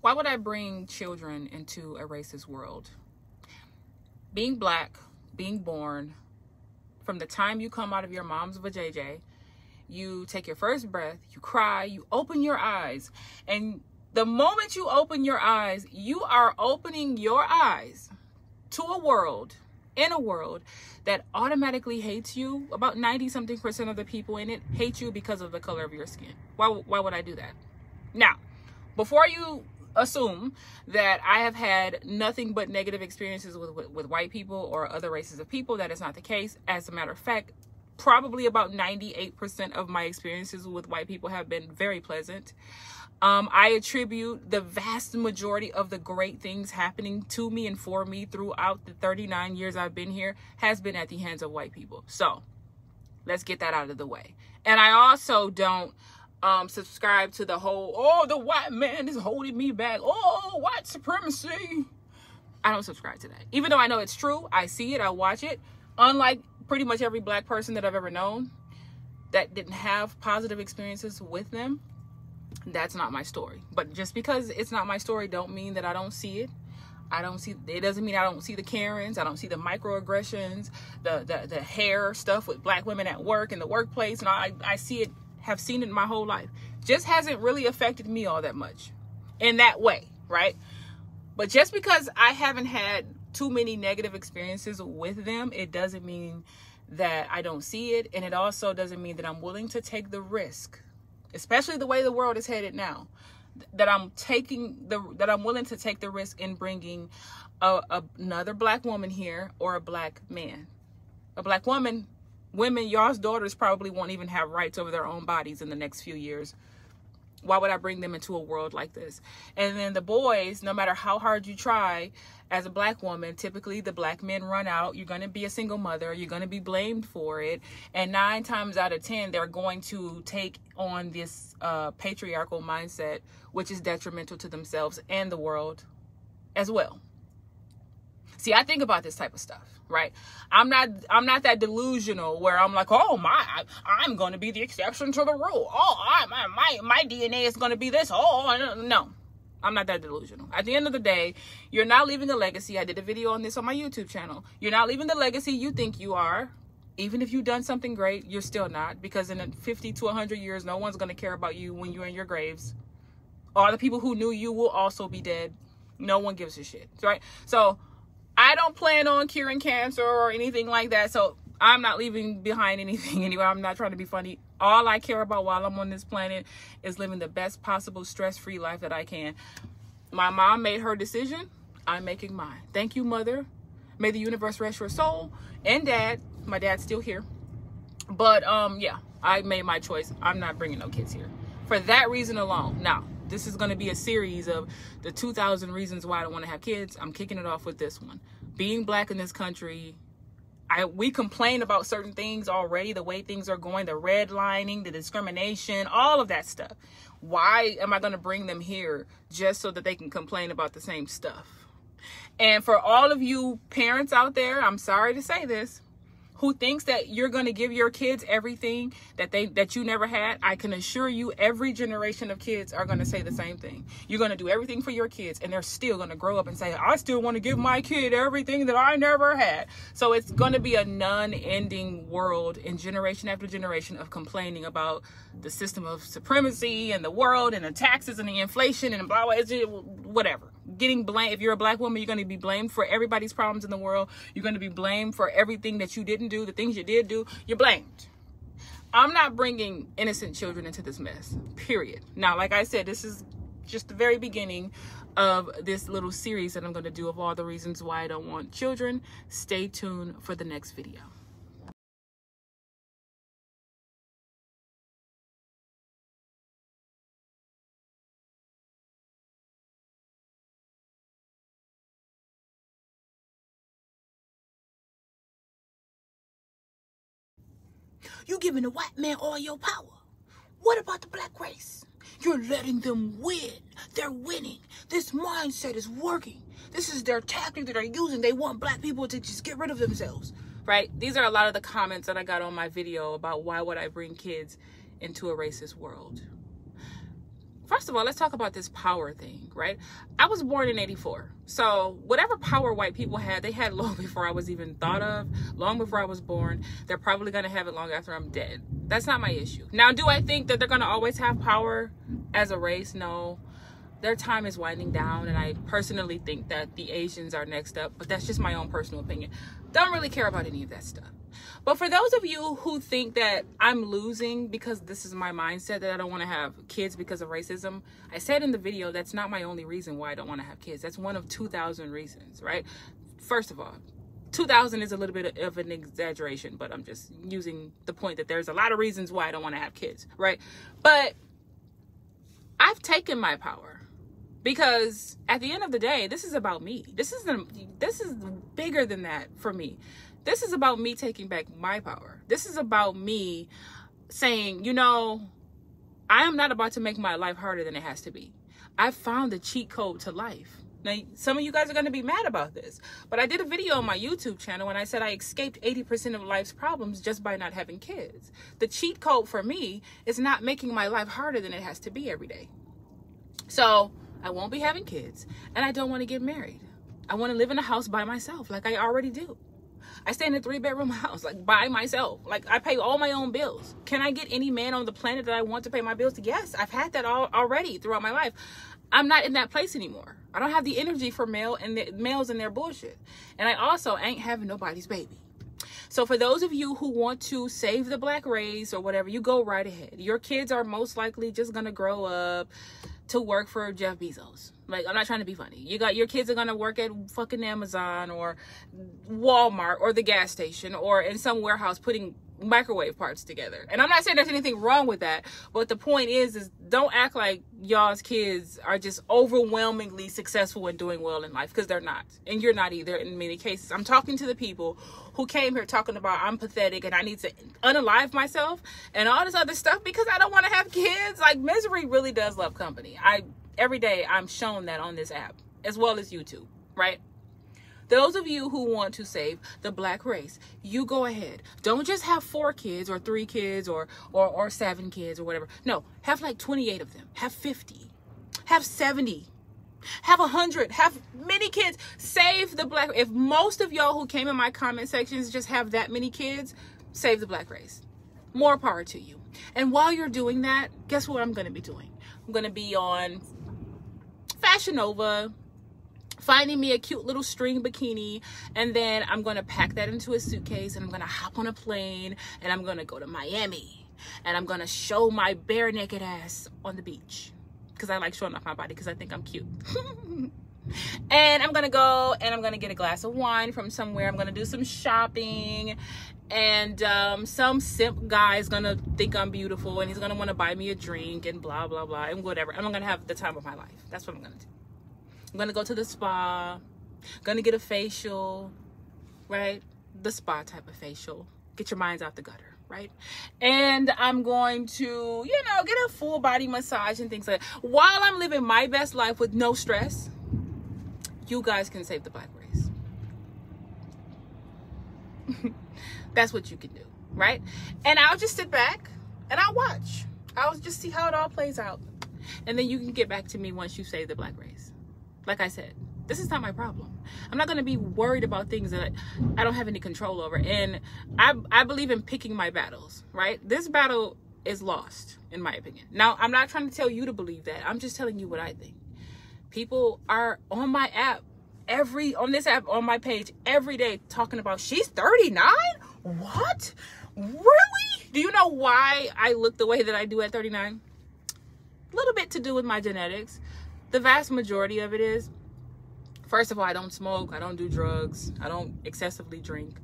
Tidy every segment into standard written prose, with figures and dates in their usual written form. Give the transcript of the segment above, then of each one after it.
Why would I bring children into a racist world? Being black, being born, from the time you come out of your mom's vajayjay, you take your first breath, you cry, you open your eyes. And the moment you open your eyes, you are opening your eyes to a world, in a world that automatically hates you. About 90-something% of the people in it hate you because of the color of your skin. Why would I do that? Now, before you assume that I have had nothing but negative experiences with white people or other races of people, that is not the case. As a matter of fact, probably about 98% of my experiences with white people have been very pleasant. I attribute the vast majority of the great things happening to me and for me throughout the 39 years I've been here has been at the hands of white people. So let's get that out of the way. And I also don't subscribe to the whole, oh, the white man is holding me back, oh, white supremacy. I don't subscribe to that. Even though I know it's true, I see it, I watch it. Unlike pretty much every black person that I've ever known that didn't have positive experiences with them, that's not my story. But just because it's not my story don't mean that I don't see it. It doesn't mean I don't see the Karens. I don't see the microaggressions, the hair stuff with black women at work, in the workplace. And I see it, have seen it my whole life. Just hasn't really affected me all that much in that way, right? But just because I haven't had too many negative experiences with them, it doesn't mean that I don't see it. And it also doesn't mean that I'm willing to take the risk, especially the way the world is headed now, that I'm willing to take the risk in bringing another black woman here, or a black man. A black woman, women, y'all's daughters probably won't even have rights over their own bodies in the next few years. Why would I bring them into a world like this? And then the boys, no matter how hard you try as a black woman, typically the black men run out. You're going to be a single mother. You're going to be blamed for it. And 9 times out of 10, they're going to take on this patriarchal mindset, which is detrimental to themselves and the world as well. See, I think about this type of stuff, right? I'm not that delusional where I'm like, oh my, I'm going to be the exception to the rule. Oh, my DNA is going to be this. Oh, no, I'm not that delusional. At the end of the day, you're not leaving a legacy. I did a video on this on my YouTube channel. You're not leaving the legacy you think you are. Even if you've done something great, you're still not, because in 50 to 100 years, no one's going to care about you when you're in your graves. All the people who knew you will also be dead. No one gives a shit, right? So I don't plan on curing cancer or anything like that. So I'm not leaving behind anything anyway. I'm not trying to be funny. All I care about while I'm on this planet is living the best possible stress-free life that I can. My mom made her decision. I'm making mine. Thank you, Mother. May the universe rest your soul. And Dad. My dad's still here. But yeah, I made my choice. I'm not bringing no kids here for that reason alone. Now, this is going to be a series of the 2,000 reasons why I don't want to have kids. I'm kicking it off with this one. Being black in this country, we complain about certain things already, the way things are going, the redlining, the discrimination, all of that stuff. Why am I going to bring them here just so that they can complain about the same stuff? And for all of you parents out there, I'm sorry to say this, who thinks that you're going to give your kids everything that you never had, I can assure you every generation of kids are going to say the same thing. You're going to do everything for your kids, and they're still going to grow up and say, I still want to give my kid everything that I never had. So it's going to be a non-ending world in generation after generation of complaining about the system of supremacy and the world and the taxes and the inflation and blah, blah, whatever. Getting blamed. If you're a black woman, you're going to be blamed for everybody's problems in the world. You're going to be blamed for everything that you didn't do, the things you did do. You're blamed. I'm not bringing innocent children into this mess, period. Now, like I said, this is just the very beginning of this little series that I'm going to do of all the reasons why I don't want children. Stay tuned for the next video. You giving the white man all your power. What about the black race? You're letting them win. They're winning. This mindset is working. This is their tactic that they're using. They want black people to just get rid of themselves. Right? These are a lot of the comments that I got on my video about why would I bring kids into a racist world. first of all, let's talk about this power thing, right? I was born in 84. So whatever power white people had, they had long before I was even thought of, long before I was born. They're probably going to have it long after I'm dead. That's not my issue. Now, do I think that they're going to always have power as a race? No. Their time is winding down, and I personally think that the Asians are next up, but that's just my own personal opinion. Don't really care about any of that stuff. But for those of you who think that I'm losing because this is my mindset, that I don't want to have kids because of racism, I said in the video that's not my only reason why I don't want to have kids. That's one of 2,000 reasons, right? First of all, 2,000 is a little bit of an exaggeration, but I'm just using the point that there's a lot of reasons why I don't want to have kids, right? But I've taken my power. Because at the end of the day, this is about me. This is bigger than that for me. This is about me taking back my power. This is about me saying, you know, I am not about to make my life harder than it has to be. I've found the cheat code to life. Now, some of you guys are going to be mad about this, but I did a video on my YouTube channel and I said I escaped 80% of life's problems just by not having kids. The cheat code for me is not making my life harder than it has to be every day. So I won't be having kids, and I don't want to get married. I want to live in a house by myself like I already do. I stay in a 3-bedroom house, like by myself. Like I pay all my own bills. Can I get any man on the planet that I want to pay my bills to? Yes, I've had that already throughout my life. I'm not in that place anymore. I don't have the energy for males and their bullshit. And I also ain't having nobody's baby. So for those of you who want to save the black race or whatever, you go right ahead. Your kids are most likely just going to grow up to work for Jeff Bezos. Like, I'm not trying to be funny. Your kids are going to work at fucking Amazon or Walmart or the gas station or in some warehouse putting microwave parts together. And I'm not saying there's anything wrong with that, but the point is don't act like y'all's kids are just overwhelmingly successful and doing well in life, because they're not. And you're not either in many cases. I'm talking to the people who came here talking about I'm pathetic and I need to unalive myself and all this other stuff because I don't want to have kids. Like, misery really does love company. Every day I'm shown that on this app as well as YouTube, right? Those of you who want to save the black race, you go ahead. Don't just have 4 kids or 3 kids or 7 kids or whatever. No, have like 28 of them. Have 50. Have 70. Have 100. Have many kids. Save the black. If most of y'all who came in my comment sections just have that many kids, save the black race. More power to you. And while you're doing that, guess what I'm going to be doing? I'm going to be on Fashion Nova, finding me a cute little string bikini, and then I'm going to pack that into a suitcase and I'm going to hop on a plane and I'm going to go to Miami and I'm going to show my bare naked ass on the beach because I like showing off my body because I think I'm cute. And I'm going to go and I'm going to get a glass of wine from somewhere. I'm going to do some shopping, and some simp guy is going to think I'm beautiful and he's going to want to buy me a drink and blah, blah, blah, and whatever. And I'm going to have the time of my life. That's what I'm going to do. I'm going to go to the spa, going to get a facial, right? The spa type of facial. Get your minds out the gutter, right? And I'm going to, you know, get a full body massage and things like that. While I'm living my best life with no stress, you guys can save the black race. That's what you can do, right? And I'll just sit back and I'll watch. I'll just see how it all plays out. And then you can get back to me once you save the black race. Like I said, this is not my problem. I'm not going to be worried about things that I don't have any control over. And I believe in picking my battles, right? This battle is lost, in my opinion. Now, I'm not trying to tell you to believe that. I'm just telling you what I think. People are on my app, on this app, on my page, every day talking about, she's 39? What? Really? Do you know why I look the way that I do at 39? A little bit to do with my genetics. The vast majority of it is, first of all, I don't smoke, I don't do drugs, I don't excessively drink,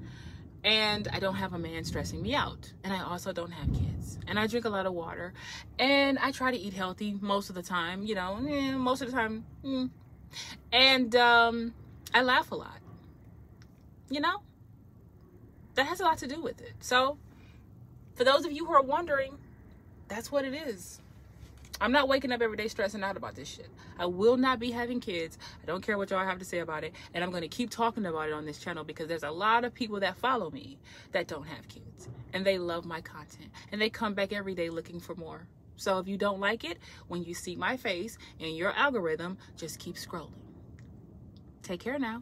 and I don't have a man stressing me out. And I also don't have kids. And I drink a lot of water. And I try to eat healthy most of the time, you know, most of the time. And I laugh a lot. You know? That has a lot to do with it. So, for those of you who are wondering, that's what it is. I'm not waking up every day stressing out about this shit. I will not be having kids. I don't care what y'all have to say about it. And I'm going to keep talking about it on this channel because there's a lot of people that follow me that don't have kids. And they love my content. And they come back every day looking for more. So if you don't like it, when you see my face in your algorithm, just keep scrolling. Take care now.